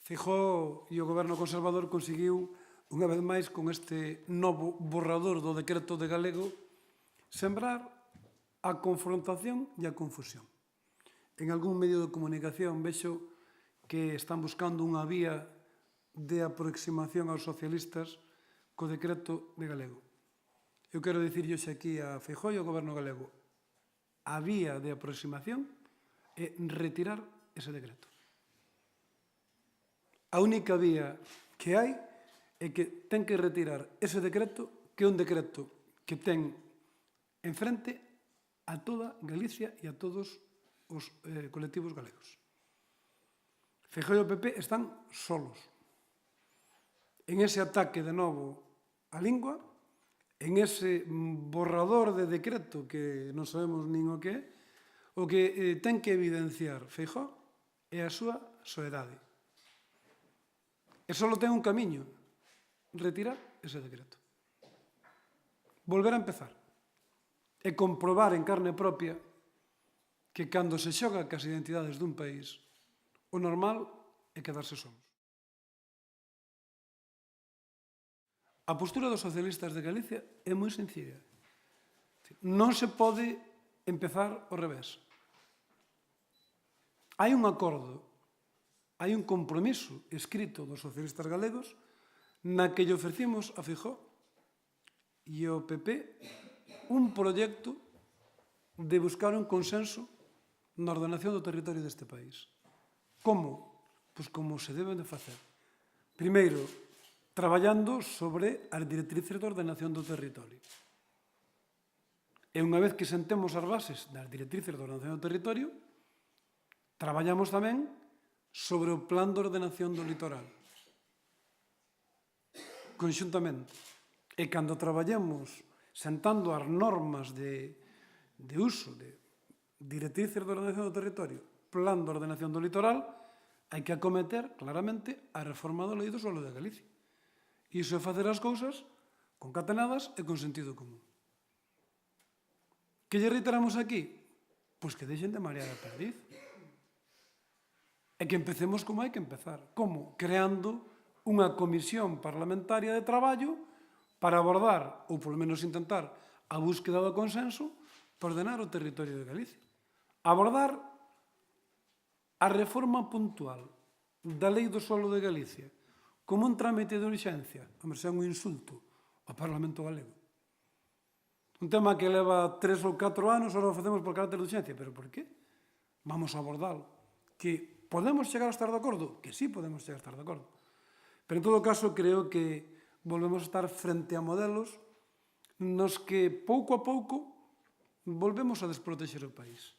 Feijóo e o goberno conservador conseguiu, unha vez máis, con este novo borrador do decreto de galego, sembrar a confrontación e a confusión. En algún medio de comunicación vexo que están buscando unha vía de aproximación aos socialistas co decreto de galego. Eu quero dicirlle aquí a Feijóo e ao goberno galego: a vía de aproximación é retirar ese decreto. A única vía que hai é que ten que retirar ese decreto, que é un decreto que ten enfrente a toda Galicia e a todos os colectivos galegos. Feijóo e o PP están solos en ese ataque de novo á lingua, en ese borrador de decreto que non sabemos nin o que é. O que ten que evidenciar Feijóo é a súa soedade. E só ten un camiño: retirar ese decreto. Volver a empezar e comprobar en carne propia que cando se xoga cas identidades dun país, o normal é quedarse solos. A postura dos socialistas de Galicia é moi sencilla. Non se pode empezar ao revés. Hai un acordo, hai un compromiso escrito dos socialistas galegos na que lle ofrecimos a Feijóo e ao PP un proxecto de buscar un consenso na ordenación do territorio deste país. Como? Pois como se deben de facer. Primeiro, traballando sobre as directrices de ordenación do territorio. E unha vez que sentemos as bases das directrices de ordenación do territorio, traballamos tamén sobre o plan de ordenación do litoral. Conxuntamente. E cando traballemos sentando as normas de uso de directrices de ordenación do territorio, plan de ordenación do litoral, hai que acometer claramente a reforma da Lei do Suelo de Galicia. Iso é facer as cousas concatenadas e con sentido común. Que lle reiteramos aquí? Pois que deixen de marear a perdiz. E que empecemos como hai que empezar. Como? Creando unha comisión parlamentaria de traballo para abordar, ou polo menos intentar, a búsqueda do consenso para ordenar o territorio de Galicia. Abordar a reforma puntual da Lei do Suelo de Galicia como un trámite de urxencia, a mercé un insulto ao Parlamento galego. Un tema que leva 3 ou 4 anos, ahora o facemos por carácter de urxencia. Pero por qué? Vamos a abordalo. Que podemos chegar a estar de acordo? Que sí podemos chegar a estar de acordo. Pero en todo caso creo que volvemos a estar frente a modelos nos que pouco a pouco volvemos a desprotexer o país.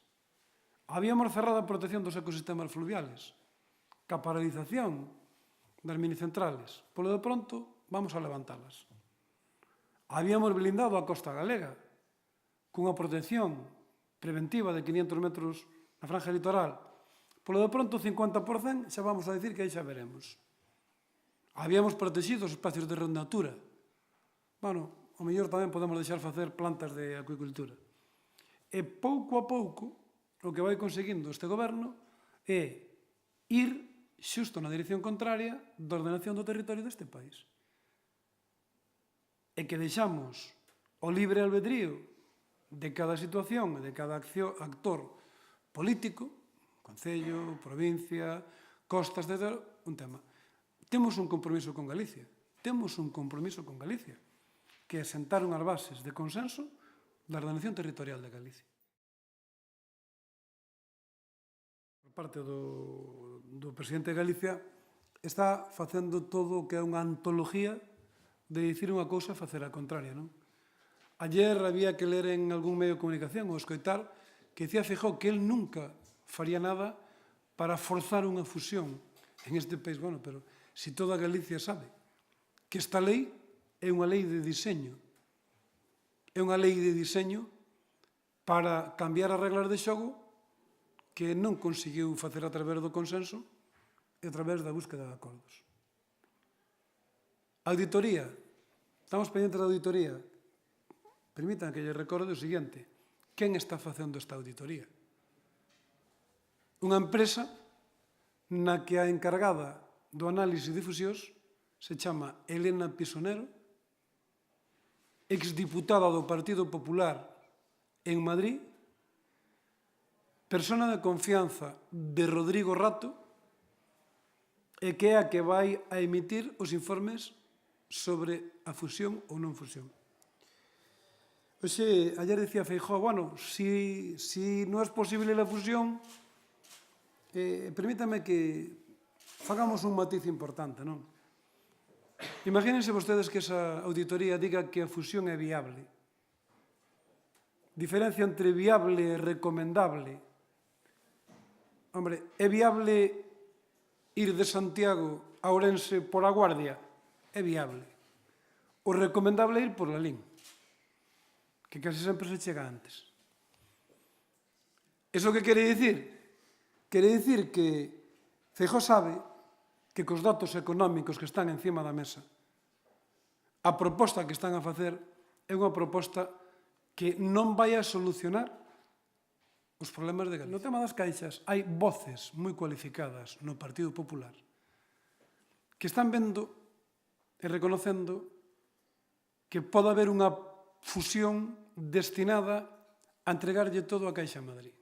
Habíamos cerrado a protección dos ecosistemas fluviales, ca paralización das minicentrales. Polo de pronto, vamos a levantalas. Habíamos blindado a costa galega cunha protección preventiva de 500 metros na franja litoral. Polo de pronto, 50% xa vamos a dicir que aí xa veremos. Habíamos protegido os espacios de red natura. Bueno, ao mellor tamén podemos deixar facer plantas de acuicultura. E pouco a pouco, o que vai conseguindo este goberno é ir xusto na dirección contraria da ordenación do territorio deste país. E que deixamos o libre albedrío de cada situación e de cada actor político, concello, provincia, costas, etc., un tema. Temos un compromiso con Galicia, que é sentar unhas bases de consenso da ordenación territorial de Galicia. Por parte do presidente de Galicia, está facendo todo o que é unha antología de dicir unha cousa e facer a contraria, non? Ayer había que ler en algún medio de comunicación ou escoitar que dicía Feijóo que él nunca faría nada para forzar unha fusión en este país. Bueno, pero se toda Galicia sabe que esta lei é unha lei de diseño. É unha lei de diseño para cambiar as reglas de xogo que non conseguiu facer a través do consenso e a través da búsqueda de acordos. Auditoría. Estamos pendentes da auditoría. Permitan que lle recorde o seguinte: quen está facendo esta auditoría? Unha empresa na que a encargada do Análisis de Fusións se chama Elena Pisonero, exdiputada do Partido Popular en Madrid, persona de confianza de Rodrigo Rato, e que é a que vai a emitir os informes sobre a fusión ou non fusión. Oxe, ayer decía Feijóo, bueno, si non é posible a fusión, permítame que fagamos un matiz importante, non? Imagínense vostedes que esa auditoría diga que a fusión é viable. Diferencia entre viable e recomendable. Hombre, é viable ir de Santiago a Ourense por a Guardia? É viable. O recomendable é ir por Lalín, que casi sempre se chega antes. Iso que quere dicir? Quere dicir que Feijóo sabe que cos datos económicos que están encima da mesa, a proposta que están a facer é unha proposta que non vai a solucionar os problemas de Galicia. No tema das caixas, hai voces moi cualificadas no Partido Popular que están vendo e reconocendo que pode haber unha fusión destinada a entregarlle todo a Caixa Madrid.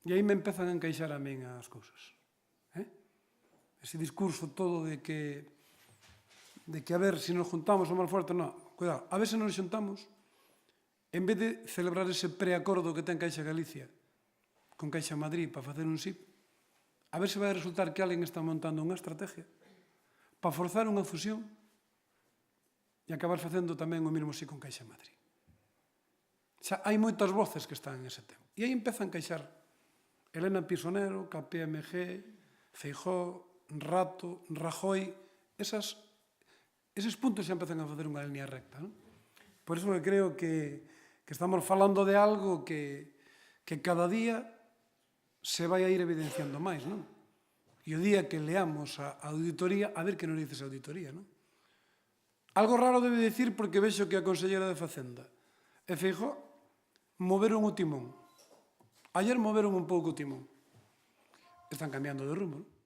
E aí me empezan a encaixar a min as cousas. Ese discurso todo de que a ver se nos juntamos o máis forte, non, cuidado, a ver se nos xuntamos, en vez de celebrar ese preacordo que ten Caixa Galicia con Caixa Madrid para facer un SIP, a ver se vai resultar que alguén está montando unha estrategia para forzar unha fusión e acabar facendo tamén o mesmo SIP con Caixa Madrid. Xa hai moitas voces que están en ese tema. E aí empezan a encaixar Elena Pisonero, KPMG, Feijóo, Rato, Rajoy, eses puntos xa empezan a facer unha línea recta, non? Por iso que creo que estamos falando de algo que cada día se vai a ir evidenciando máis, non? E o día que leamos a auditoría, a ver que nos dice esa auditoría, non? Algo raro debe dicir porque vexo que a consellera de Facenda e Feijóo moveron o timón. Ayer moveron un pouco o timón. Están cambiando de rumbo, non?